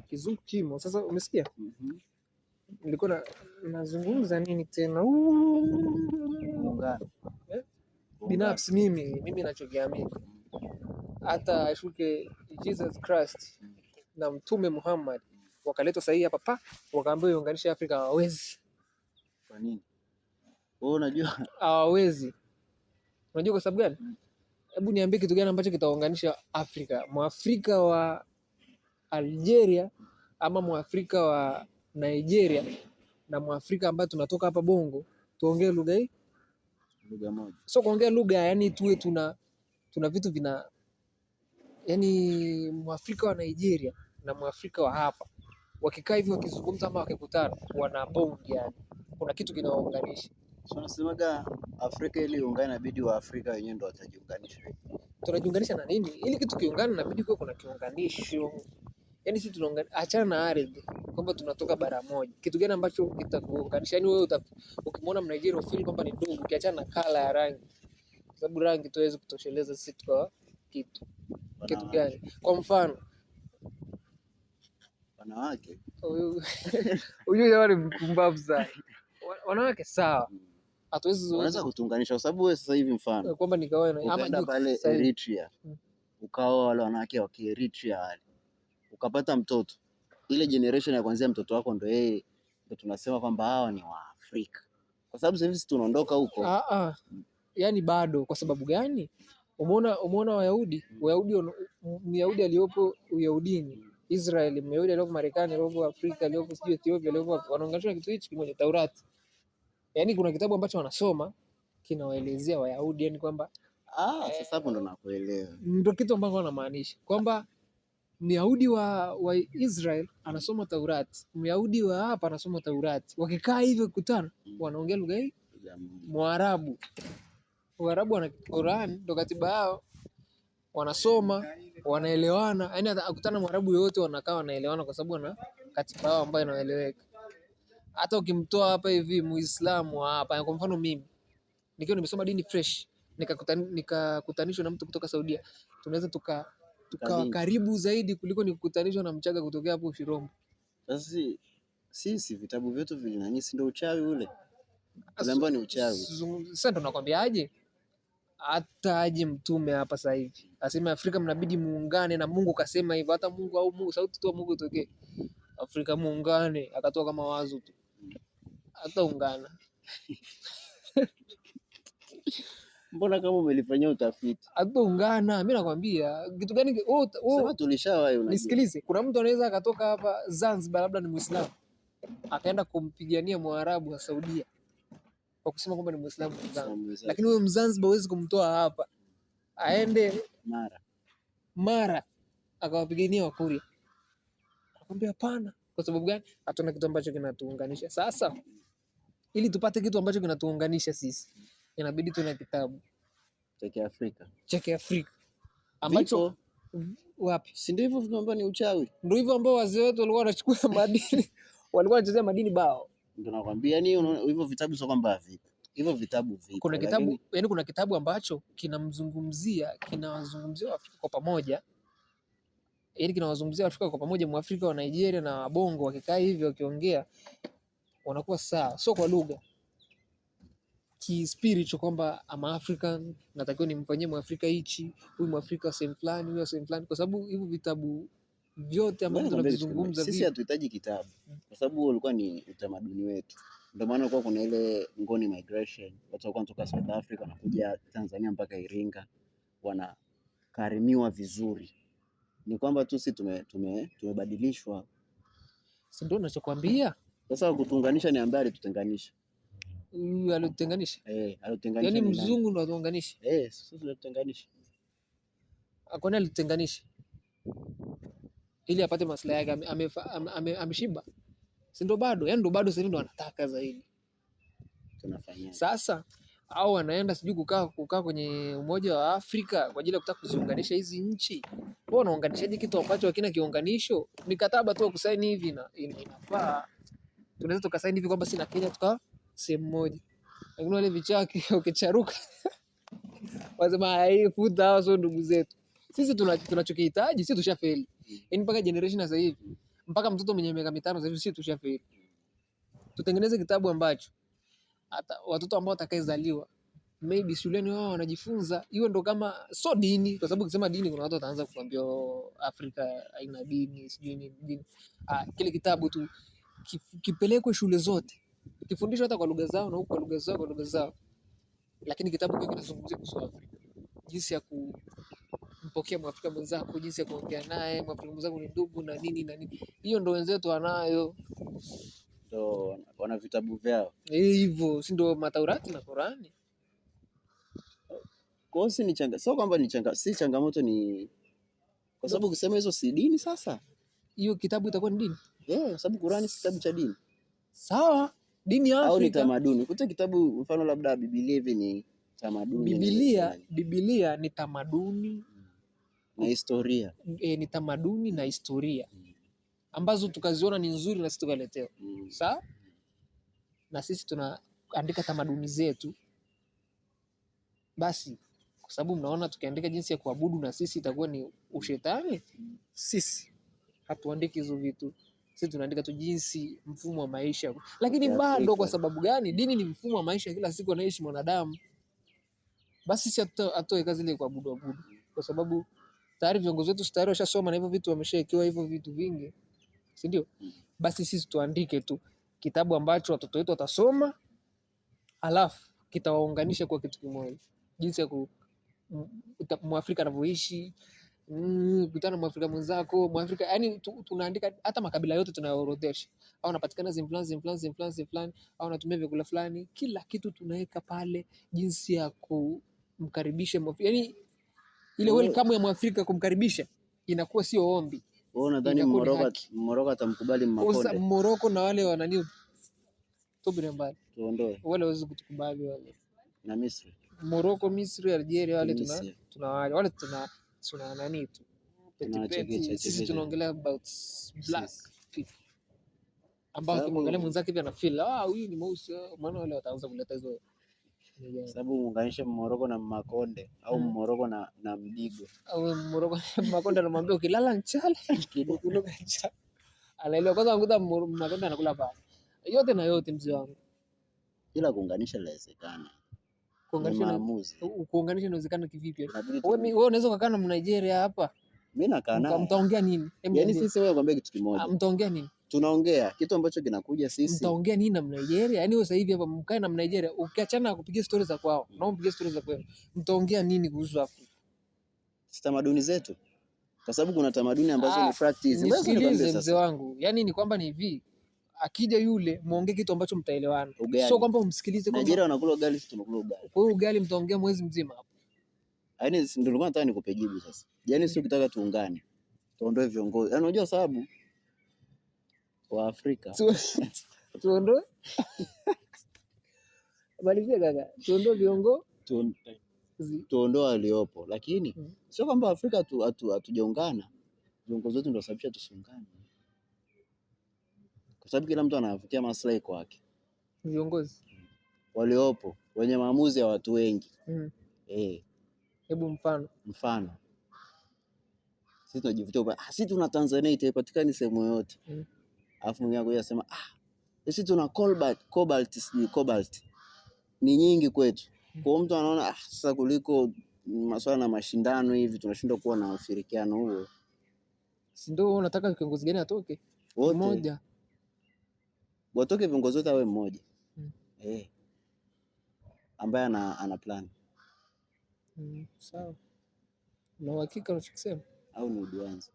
Kizungu kimo. Sasa umesikia? Nilikuwa nazungumza nini tena? Binafsi mimi ninachokiamini, hata ashuke Jesus Christ na Mtume Muhammad wakaletwa sahihi hapa wakaambiwa iunganishe Afrika, hawawezi. Kwa nini? Wewe unajua hawawezi. Unajua kwa sababu gani? Hebu niambie kitu gani ambacho kitaunganisha Afrika? Mwafrika wa Algeria ama Mwafrika wa Nigeria na Mwafrika ambaye tunatoka hapa Bongo tuongee lugha hii? Lugha moja. So kuongea lugha, yani tuwe tuna vitu vina, yani Mwafrika wa Nigeria na Mwafrika wa hapa wakikaa hivi wakizungumza ama wakikutana wana bond, yani kuna kitu kinawaunganisha. So nasemaga Afrika ili iungane inabidi wa Afrika wenyewe ndio watajiunganisha. Tunajiunganisha na nini? Ili kitu kiungane inabidi kuwe kuna kiunganisho. Yaani sisi tunaungana, achana na ardhi kwamba tunatoka bara moja. Kitu gani ambacho kitakuunganisha? Yaani wewe ukimwona Mnigeria ufeel kwamba ni ndugu, ukiachana na kala ya rangi. Kwa sababu rangi tuwezi kutosheleza sisi kwa kitu. Kitu gani? Kwa mfano wanawake. Huyu jamaa ni mpumbavu sana. Wanawake sawa. Hatuwezi wanaweza kutunganisha kwa sababu wewe sasa hivi mfano kwamba nikaona ama pale Eritrea. Ukaoa wale wanawake wa Eritrea wale. Ukapata mtoto, ile generation ya kuanzia mtoto wako ndio yeye, ndio tunasema kwamba hawa ni wa Afrika, kwa sababu sasa hivi tunaondoka huko. Yani bado. Kwa sababu gani? Umeona Myahudi aliyopo Uyahudini, Israeli, Myahudi aliyopo Marekani, aliyopo Afrika, aliyopo sijui Ethiopia, aliyopo, wanaunganishwa kitu hichi kimoja, Taurati. Yani kuna kitabu ambacho wanasoma kinawaelezea Wayahudi, yani kwamba sasa hapo ndo nakuelewa, ndio kitu ambacho wanamaanisha kwamba Myahudi wa Israel anasoma Taurati, Myahudi wa hapa anasoma Taurati. Wakikaa hivyo kukutana, wanaongea lugha hii Mwarabu. Waarabu wana Qur'an, ndo katiba yao, wanasoma, wanaelewana. Yaani akutana Mwarabu yote wanakaa wanaelewana kwa sababu wana katiba yao ambayo inaeleweka. Hata ukimtoa hapa hivi Muislamu hapa, kwa mfano mimi nikiwa nimesoma dini fresh nikakutanishwa na mtu kutoka Saudia, tunaweza tukawa karibu zaidi kuliko nikukutanishwa na Mchaga kutokea hapo Ushirombo. Sasa sisi vitabu vyetu vinanisi ndio uchawi ule. Tunaambiwa ni uchawi. Sasa ndo nakwambiaje? Hata aje mtume hapa sasa hivi aseme Afrika mnabidi muungane, na Mungu kasema hivyo. Hata Mungu au Mungu sauti tu Mungu itokee Afrika muungane, akatoa kama wazo tu, hata ungana. Mbona kama umelifanyia utafiti? Hata ungana, mimi nakwambia kitu gani? Sema tulishawahi. Unajua, nisikilize, kuna mtu anaweza akatoka hapa Zanzibar, labda ni Muislamu, akaenda kumpigania Mwarabu wa Saudia kwa kusema kwamba ni Muislamu Zanzibar. Lakini wewe Mzanzibar huwezi kumtoa hapa aende Mara akawapigania Wakuria. Akwambia hapana. Kwa sababu gani? Hatuna kitu ambacho kinatuunganisha. Sasa ili tupate kitu ambacho kinatuunganisha sisi, inabidi tuwe na kitabu cha Kiafrika ambacho wapi? Si ndio hivyo tunaomba ni uchawi? Ndio hivyo ambao wazee wetu walikuwa wanachukua madini, walikuwa wanachezea madini bao. Ndio nakwambia ni hivyo vitabu sio kwamba vipi. Hivyo vitabu vipi? Kuna kitabu, yani kuna kitabu ambacho kinawazungumzia Afrika kwa pamoja. Yaani kinawazungumzia Afrika kwa pamoja, Mwafrika wa Nigeria na Wabongo wakikaa hivyo wakiongea wanakuwa sawa, sio kwa lugha, spiritual, kwamba ama African natakiwa nimfanyie Mwafrika hichi, huyu Mwafrika sehemu fulani, huyu sehemu fulani, kwa sababu hivyo vitabu vyote ambavyo tunavizungumza sisi hatuhitaji kitabu, kwa sababu ulikuwa ni utamaduni wetu. Ndio maana kulikuwa kuna ile Ngoni migration, watu walikuwa kutoka South Africa na kuja Tanzania mpaka Iringa, wanakarimiwa vizuri. Ni kwamba tu sisi tumebadilishwa. Si ndio ninachokuambia? Sasa kutuunganisha ni ambaye alitutenganisha. Alitutenganisha? Alitutenganisha. Yaani mzungu ndo atuunganisha? Sisi tunatutenganisha. Akona alitutenganisha ili apate maslahi yake, ameshiba. Si ndio bado? Yaani ndo bado sasa ndo anataka zaidi. Tunafanya. Sasa au wanaenda sijui kukaa kwenye Umoja wa Afrika kwa ajili ya kutaka kuziunganisha hizi nchi. Wao wanaunganishaje kitu ambacho hakina kiunganisho? Mikataba tu kusaini hivi na inafaa. Tunaweza tukasaini hivi kwamba sina Kenya tuka sehemu moja. Lakini wale vichake ukicharuka wasema hii futa hao sio ndugu zetu. Sisi tunachokihitaji, sisi tushafeli. Yaani mpaka generation sasa hivi, mpaka mtoto mwenye miaka 5 sasa hivi sisi tushafeli. Tutengeneze kitabu ambacho hata watoto ambao watakayezaliwa maybe shuleni wao wanajifunza, hiyo ndo kama so dini, kwa sababu ukisema dini kuna watu wataanza kuambia Afrika haina dini, sijui ni dini. Kile kitabu tu kipelekwe shule zote, kifundishwe hata kwa lugha zao na huko kwa lugha zao, kwa lugha zao, lakini kitabu kile kinazungumzia kuhusu Afrika, jinsi ya kumpokea Mwafrika mwenzako, jinsi ya kuongea naye Mwafrika mwenzako ni ndugu na nini na nini. Hiyo ndo wenzetu wanayo, ndo wana vitabu vyao hivyo, si ndo Mataurati na Qurani. Kwa hiyo si ni sio kwamba ni si changamoto, ni kwa sababu ukisema hizo si dini, sasa hiyo kitabu itakuwa ni dini. Kwa sababu Qurani si kitabu cha dini. Sawa, dini ya Afrika au ni tamaduni. Kuta kitabu mfano labda Biblia hivi ni tamaduni. Biblia ni tamaduni na historia. Ni tamaduni na historia ambazo tukaziona ni nzuri na sisi tukaletewa. Sawa? Na sisi tunaandika tamaduni zetu. Basi kwa sababu mnaona tukiandika jinsi ya kuabudu na sisi itakuwa ni ushetani. Sisi hatuandiki hizo vitu. Sisi tunaandika tu jinsi mfumo wa maisha. Lakini bado kwa sababu gani? Dini ni mfumo wa maisha kila siku anaishi mwanadamu. Basi sisi atoe kazi ile kuabudu. Kwa sababu tayari viongozi wetu tayari washasoma na hivyo vitu, wameshaekewa hivyo vitu vingi. Si ndio? Basi sisi tuandike tu kitabu ambacho watoto wetu watasoma, alafu kitawaunganisha kwa kitu kimoja. Jinsi ya Mwafrika anavyoishi, kutana Mwafrika mwenzako, Mwafrika, yani tunaandika hata makabila yote tunayoorodhesha. Au anapatikana fulani, au anatumia vyakula fulani, kila kitu tunaweka pale, jinsi ya kumkaribisha Mwafrika. Yani ile welcome ya Mwafrika kumkaribisha inakuwa sio ombi. Wewe unadhani Moroko atamkubali Makonde? Moroko na wale wanani tubire mbali. Tuondoe. Wale waweze kutukubali wale. Na Misri. Moroko, Misri, Algeria, wale wale tuna nani tu. Sisi tunaongelea about black people. Ambao kimwangalia mwenzake pia na feel huyu ni mweusi, maana wale wataanza kuleta hizo. Sababu muunganishe Moroko na Makonde au Moroko na Mdigo. Au Moroko Makonde anamwambia ukilala nchale kidogo nchale. Anaelewa kwanza anguta Makonde anakula pale. Yote na yote mzee wangu. Ila kuunganisha inawezekana. Kuunganisha inawezekana kivipi? Wewe unaweza kukaa na Nigeria hapa. Mimi nakaa naye. Mtaongea nini? Yaani sisi wewe kwambia kitu kimoja. Mtaongea nini? Tunaongea kitu ambacho kinakuja sisi. Mtaongea nini na Nigeria? Yaani wewe sasa hivi hapa mkae na Nigeria, ukiachana na kupiga stories za kwao, na umpige stories za kwao. Mtaongea nini kuhusu Afrika? Tamaduni zetu. Kwa sababu kuna tamaduni ambazo ni practice. Nisikilize mzee wangu. Yaani ni kwamba ni hivi. Akija yule muongee kitu ambacho mtaelewana. Sio kwamba umsikilize kwamba Nigeria wanakula ugali, sisi tunakula ugali. Kwa hiyo ugali mtaongea mwezi mzima hapo. Yaani ndio nilikuwa nataka nikupe jibu sasa. Yaani sio ukitaka tuungane. Tuondoe viongozi. Yaani unajua sababu wa Afrika. Tuondoe. Bali kaka, tuondoe viongozi. Tuondoe waliopo, lakini sio kwamba Afrika hatujaungana. Viongozi wetu ndio sababisha tusiungane. Kwa sababu kila mtu anavutia maslahi kwake. Viongozi waliopo wenye maamuzi ya watu wengi. Hebu mfano sisi tunajivutia sisi tuna Tanzania itapatikana sehemu yote. Alafu mwingine anakuja kusema sisi tuna cobalt ni nyingi kwetu. Kwa mtu anaona sasa kuliko masuala na mashindano hivi tunashindwa kuwa na ushirikiano huo. Si ndio unataka kiongozi gani atoke? Mmoja. Watoke viongozi wote awe mmoja. Ambaye ana plan. Sawa. Na uhakika unachokisema? Au ni uduanzi?